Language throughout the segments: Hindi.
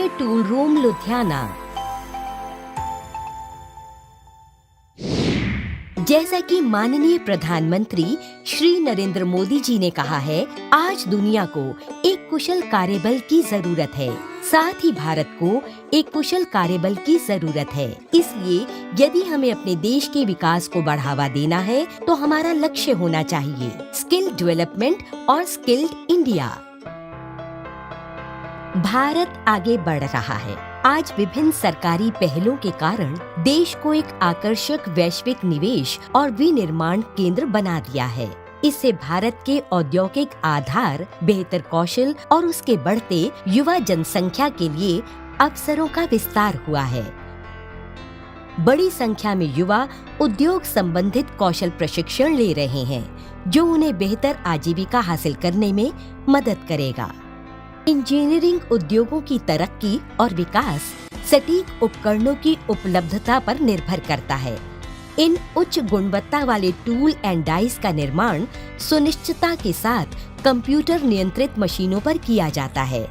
केंद्रीय टूल रूम लुधियाना। जैसा कि माननीय प्रधानमंत्री श्री नरेंद्र मोदी जी ने कहा है, आज दुनिया को एक कुशल कार्यबल की जरूरत है। साथ ही भारत को एक कुशल कार्यबल की जरूरत है। इसलिए यदि हमें अपने देश के विकास को बढ़ावा देना है तो हमारा लक्ष्य होना चाहिए स्किल डेवलपमेंट और स्किल्ड इंडिया। भारत आगे बढ़ रहा है। आज विभिन्न सरकारी पहलों के कारण देश को एक आकर्षक वैश्विक निवेश और विनिर्माण केंद्र बना दिया है। इससे भारत के औद्योगिक आधार, बेहतर कौशल और उसके बढ़ते युवा जनसंख्या के लिए अवसरों का विस्तार हुआ है। बड़ी संख्या में युवा उद्योग संबंधित कौशल प्रशिक्षण ले रहे हैं, जो उन्हें बेहतर आजीविका हासिल करने में मदद करेगा। इंजीनियरिंग उद्योगों की तरक्की और विकास सटीक उपकरणों की उपलब्धता पर निर्भर करता है। इन उच्च गुणवत्ता वाले टूल एंड डाइस का निर्माण सुनिश्चितता के साथ कंप्यूटर नियंत्रित मशीनों पर किया जाता है।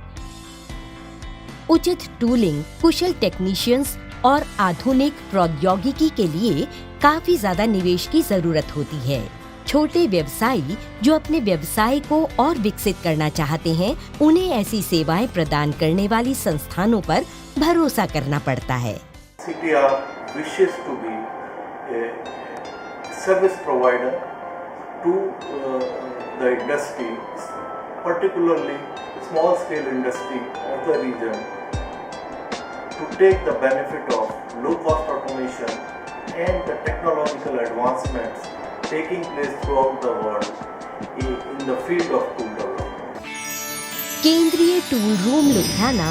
उचित टूलिंग, कुशल टेक्नीशियंस और आधुनिक प्रौद्योगिकी के लिए काफी ज्यादा निवेश की जरूरत होती है। छोटे व्यवसायी जो अपने व्यवसाय को और विकसित करना चाहते हैं, उन्हें ऐसी सेवाएं प्रदान करने वाली संस्थानों पर भरोसा करना पड़ता है। CTR wishes to be a service provider to the industry, particularly small scale industry of the region, to take the benefit of low cost automation and the technological advancements taking place throughout the world in the field of tool development. केंद्रीय टूल रूम लुधियाना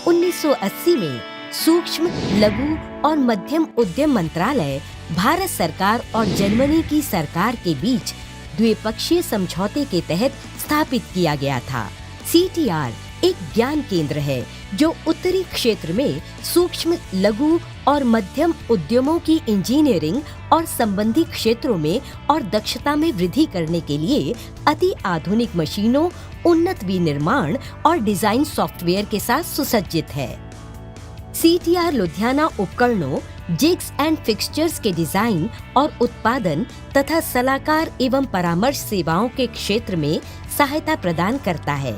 1980 में सूक्ष्म, लघु और मध्यम उद्यम मंत्रालय, भारत सरकार और जर्मनी की सरकार के बीच द्विपक्षीय समझौते के तहत स्थापित किया गया था। CTR एक ज्ञान केंद्र है जो उत्तरी क्षेत्र में सूक्ष्म, लघु और मध्यम उद्यमों की इंजीनियरिंग और संबंधी क्षेत्रों में और दक्षता में वृद्धि करने के लिए अति आधुनिक मशीनों, उन्नत विनिर्माण और डिजाइन सॉफ्टवेयर के साथ सुसज्जित है। CTR लुधियाना उपकरणों, जिग्स एंड फिक्सचर्स के डिजाइन और उत्पादन तथा सलाहकार एवं परामर्श सेवाओं के क्षेत्र में सहायता प्रदान करता है।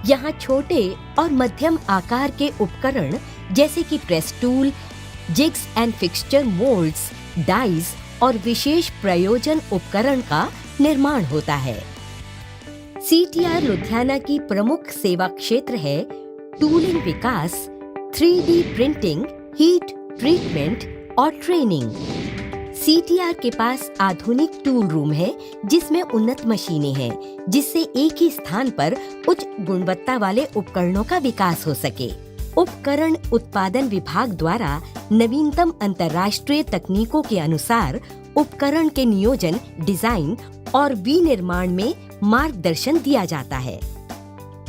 यहाँ छोटे और मध्यम आकार के उपकरण जैसे कि press tool, jigs and fixture moulds, dice और विशेष प्रयोजन उपकरण का निर्माण होता है। CTR लुधियाना की प्रमुख सेवा क्षेत्र है टूलिंग विकास, 3D प्रिंटिंग, हीट ट्रीटमेंट और ट्रेनिंग। CTR के पास आधुनिक टूल रूम है जिसमें उन्नत मशीनें हैं, जिससे एक ही स्थान पर उच्च गुणवत्ता वाले उपकरणों का विकास हो सके। उपकरण उत्पादन विभाग द्वारा नवीनतम अंतर्राष्ट्रीय तकनीकों के अनुसार उपकरण के नियोजन, डिजाइन और विनिर्माण में मार्गदर्शन दिया जाता है।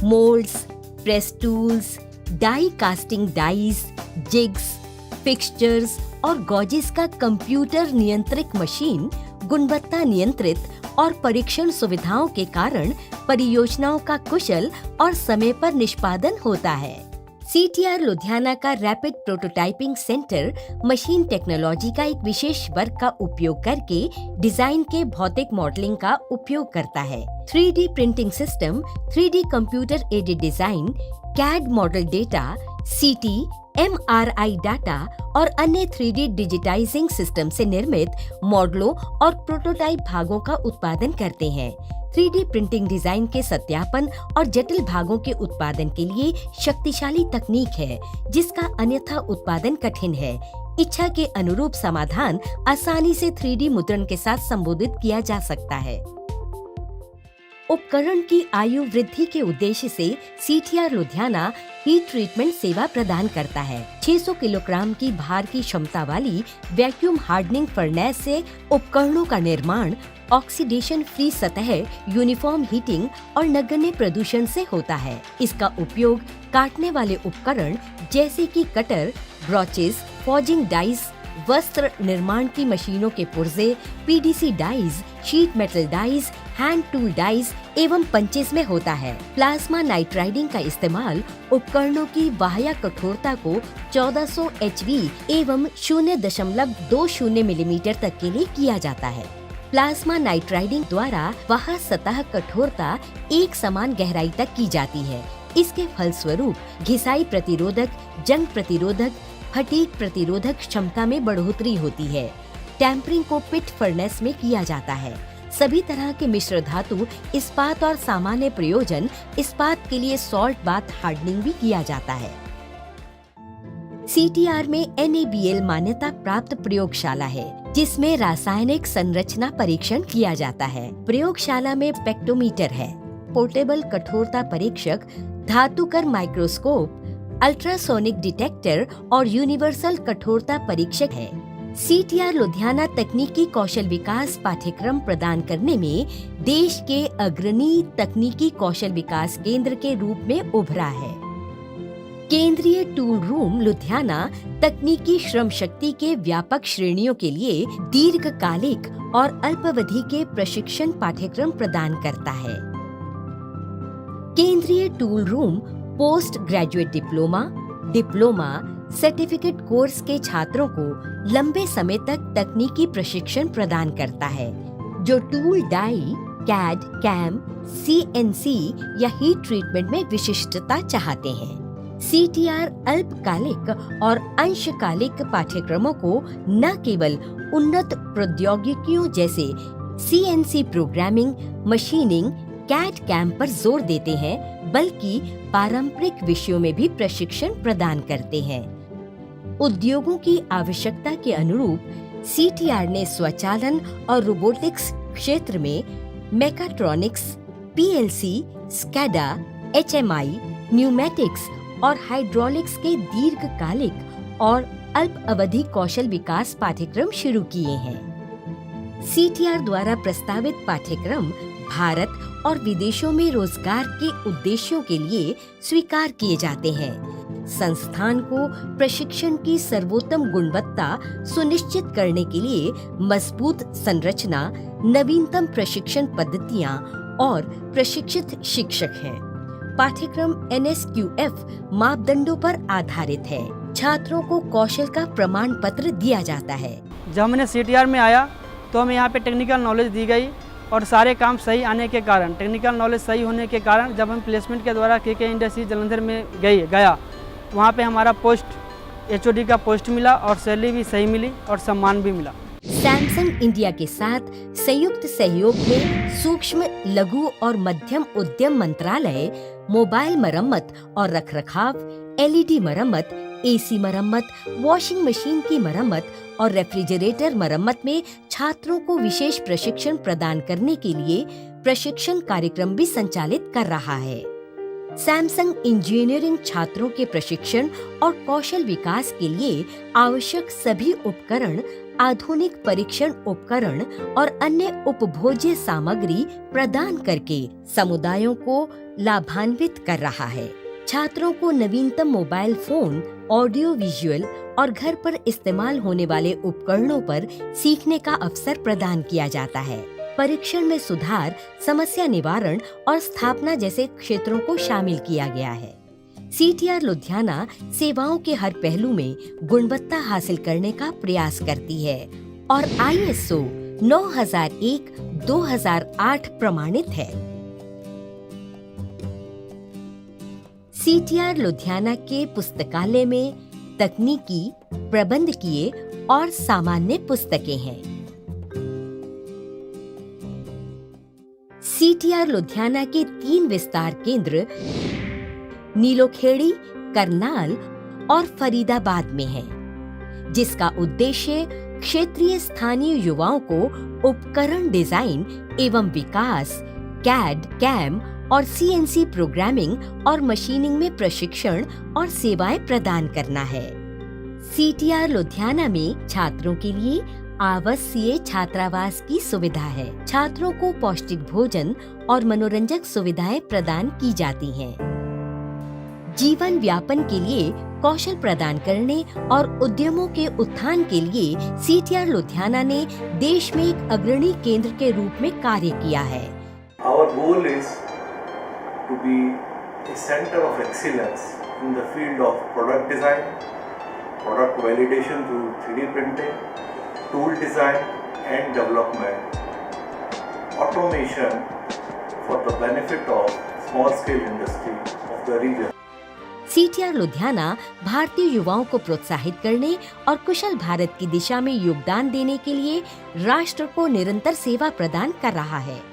Moulds, press tools, die casting dies, jigs, fixtures और गॉजेस का कंप्यूटर नियंत्रित मशीन गुणवत्ता नियंत्रित और परीक्षण सुविधाओं के कारण परियोजनाओं का कुशल और समय पर निष्पादन होता है। CTR लुधियाना का rapid prototyping centre machine technology का एक विशेष वर्ग का उपयोग करके डिजाइन के भौतिक मॉडलिंग का उपयोग करता है। 3D printing system, 3D computer aided design, CAD model data, CT, MRI data और अन्य 3D डिजिटाइजिंग सिस्टम से निर्मित मॉडलों और प्रोटोटाइप भागों का उत्पादन करते हैं। 3D प्रिंटिंग डिजाइन के सत्यापन और जटिल भागों के उत्पादन के लिए शक्तिशाली तकनीक है, जिसका अन्यथा उत्पादन कठिन है। इच्छा के अनुरूप समाधान आसानी से 3D मुद्रण के साथ संबोधित किया जा सकता है। उपकरण की आयु वृद्धि के उद्देश्य से CTR लुधियाना हीट ट्रीटमेंट सेवा प्रदान करता है। 600 किलोग्राम की भार की क्षमता वाली वैक्यूम हार्डनिंग फर्नेस से उपकरणों का निर्माण ऑक्सीडेशन फ्री सतह, यूनिफॉर्म हीटिंग और नगण्य प्रदूषण से होता है। इसका उपयोग काटने वाले उपकरण जैसे कि कटर, ब्रॉचेस, फॉजिंग डाइस, वस्त्र निर्माण की मशीनों के पुर्जे, PDC dies, sheet metal dies, hand tool dies एवं पंचेस में होता है। प्लाज्मा नाइट्राइडिंग का इस्तेमाल उपकरणों की बाह्य कठोरता को 1400 HV एवं 0.20 मिलीमीटर तक के लिए किया जाता है। प्लाज्मा नाइट्राइडिंग द्वारा वह सतह कठोरता एक समान गहराई तक की जाती है। इसके फलस्वरूप घिसाई प्रतिरोधक, जंग प्रतिरोधक, फटीग प्रतिरोधक क्षमता में बढ़ोतरी होती है। टेम्परिंग को पिट फर्नेस में किया जाता है। सभी तरह के मिश्र धातु इस्पात और सामान्य प्रयोजन इस्पात के लिए सॉल्ट बाथ हार्डनिंग भी किया जाता है। CTR में NABL मान्यता प्राप्त प्रयोगशाला है, जिसमें रासायनिक संरचना परीक्षण किया जाता है। प्रयोगशाला में पेक्टोमीटर है, पोर्टेबल कठोरता परीक्षक, धातुकर माइक्रोस्कोप, अल्ट्रासोनिक डिटेक्टर और यूनिवर्सल कठोरता परीक्षक है। CTR लुधियाना तकनीकी कौशल विकास पाठ्यक्रम प्रदान करने में देश के अग्रणी तकनीकी कौशल विकास केंद्र के रूप में उभरा है। केंद्रीय टूल रूम लुधियाना तकनीकी श्रम शक्ति के व्यापक श्रेणियों के लिए दीर्घकालिक और अल्पावधि के प्रशिक्षण पाठ्यक्रम प्रदान करता है। केंद्रीय tool room post graduate diploma, diploma, certificate course के छात्रों को लंबे समय तक तकनीकी प्रशिक्षण प्रदान करता है, जो tool die, CAD, CAM, CNC या हीट ट्रीटमेंट में विशिष्टता चाहते हैं। CTR अल्पकालिक और अंशकालिक पाठ्यक्रमों को न केवल उन्नत प्रौद्योगिकियों जैसे CNC programming, machining, CAD CAM पर जोर देते हैं, बल्कि पारंपरिक विषयों में भी प्रशिक्षण प्रदान करते हैं। उद्योगों की आवश्यकता के अनुरूप CTR ने स्वचालन और रोबोटिक्स क्षेत्र में mechatronics, PLC, SCADA, HMI, pneumatics और हाइड्रोलिक्स के दीर्घकालिक और अल्प अवधि कौशल विकास पाठ्यक्रम शुरू किए हैं। CTR द्वारा प्रस्तावित पाठ्यक्रम भारत और विदेशों में रोजगार के उद्देश्यों के लिए स्वीकार किए जाते हैं। संस्थान को प्रशिक्षण की सर्वोत्तम गुणवत्ता सुनिश्चित करने के लिए मजबूत संरचना, नवीनतम प्रशिक्षण पद्धतियां और प्रशिक्षित शिक्षक हैं। पाठ्यक्रम NSQF मापदंडों पर आधारित है। छात्रों को कौशल का प्रमाण पत्र दिया जाता है। जब हमने CTR में आया तो हमें यहाँ पे टेक्निकल नॉलेज दी गई और सारे काम सही आने के कारण, टेक्निकल नॉलेज सही होने के कारण जब हम प्लेसमेंट के द्वारा KK इंडस्ट्री जलंधर में गया वहाँ पे हमारा पोस्ट HOD का पोस्ट मिला और सैलरी भी सही मिली और सम्मान भी मिला। सैमसंग इंडिया के साथ संयुक्त सहयोग में सूक्ष्म, लघु और मध्यम उद्यम मंत्रालय मोबाइल मरम्मत और रखरखाव, LED मरम्मत, AC मरम्मत, वॉशिंग मशीन की मरम्मत और रेफ्रिजरेटर मरम्मत में छात्रों को विशेष प्रशिक्षण प्रदान करने के लिए प्रशिक्षण कार्यक्रम भी संचालित कर रहा है। सैमसंग इंजीनियरिंग छात्रों के प्रशिक्षण और कौशल विकास के लिए आवश्यक सभी उपकरण, आधुनिक परीक्षण उपकरण और अन्य उपभोज्य सामग्री प्रदान करके समुदायों को लाभान्वित कर रहा है। छात्रों को नवीनतम मोबाइल फोन, ऑडियो विजुअल और घर पर इस्तेमाल होने वाले उपकरणों पर सीखने का अवसर प्रदान किया जाता है। परीक्षण में सुधार, समस्या निवारण और स्थापना जैसे क्षेत्रों को शामिल किया गया है। CTR लुधियाना सेवाओं के हर पहलू में गुणवत्ता हासिल करने का प्रयास करती है और ISO 9001-2008 प्रमाणित है। CTR लुधियाना के पुस्तकालय में तकनीकी, प्रबंधकीय और सामान्य पुस्तकें हैं। CTR लुधियाना के 3 विस्तार केंद्र नीलोखेड़ी, करनाल और फरीदाबाद में है, जिसका उद्देश्य क्षेत्रीय स्थानीय युवाओं को उपकरण डिजाइन एवं विकास, कैड, कैम और CNC प्रोग्रामिंग और मशीनिंग में प्रशिक्षण और सेवाएं प्रदान करना है। CTR लुधियाना में छात्रों के लिए आवासीय छात्रावास की सुविधा है। छात्रों को पौष्टिक भोजन और मनोरंजक सुविधाएं प्रदान की जाती हैं। जीवन व्यापन के लिए कौशल प्रदान करने और उद्यमों के उत्थान के लिए CTR लुधियाना ने देश में एक अग्रणी केंद्र के रूप में कार्य किया है। Our goal is to be a center of excellence in the field of product design, product validation through 3D printing, tool design and development, automation for the benefit of small scale industry of the region. CTR Ludhiana भारतीय युवाओं को प्रोत्साहित करने और कुशल भारत की दिशा में योगदान देने के लिए राष्ट्र को निरंतर सेवा प्रदान कर रहा है।